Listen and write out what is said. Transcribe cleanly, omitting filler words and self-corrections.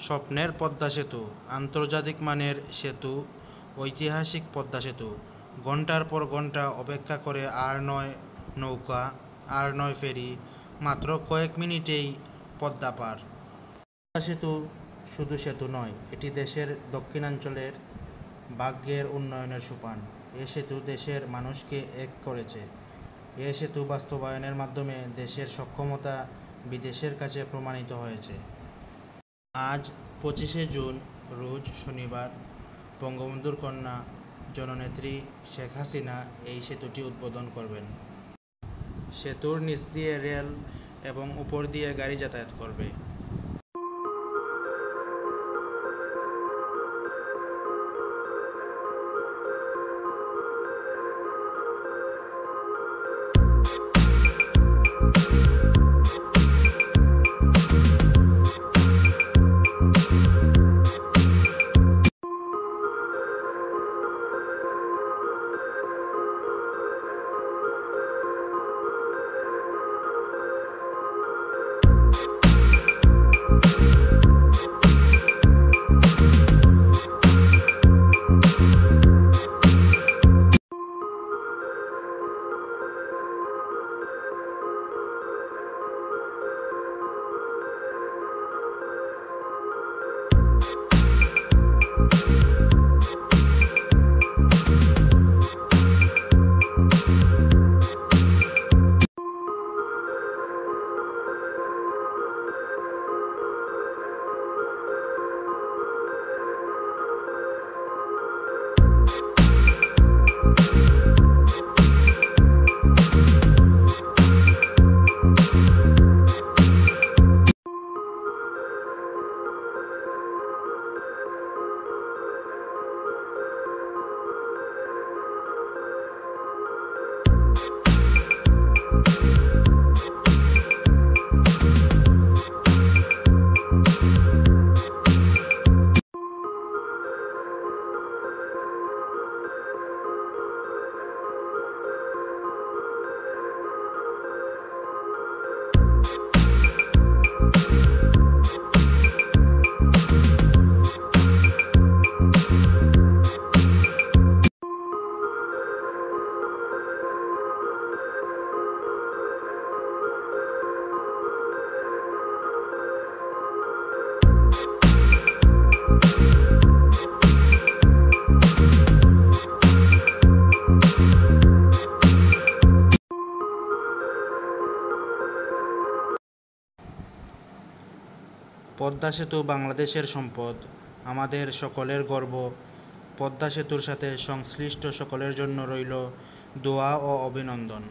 স্বপ্নের পদ্মা সেতু, আন্তর্জাতিক মানের সেতু, ঐতিহাসিক পদ্মা সেতু। ঘন্টার পর ঘন্টা অপেক্ষা করে, আর নয় নৌকা, আর নয় ফেরি, মাত্র কয়েক মিনিটেই পদ্মা পার। পদ্মা সেতু শুধু সেতু নয়, এটি দেশের দক্ষিণাঞ্চলের ভাগ্যের উন্নয়নের সোপান। এ সেতু দেশের মানুষকে এক করেছে। এ সেতু বাস্তবায়নের মাধ্যমে দেশের সক্ষমতা বিদেশের কাছে প্রমাণিত হয়েছে। আজ 25শে জুন, রোজ শনিবার, বঙ্গবন্ধুর কন্যা জননেত্রী শেখ হাসিনা এই সেতুটি উদ্বোধন করবেন। সেতুর নিচ দিয়ে রেল এবং উপর দিয়ে গাড়ি যাতায়াত করবে। পদ্মা সেতু বাংলাদেশের সম্পদ, আমাদের সকলের গর্ব। পদ্মা সেতুর সাথে সংশ্লিষ্ট সকলের জন্য রইল দোয়া ও অভিনন্দন।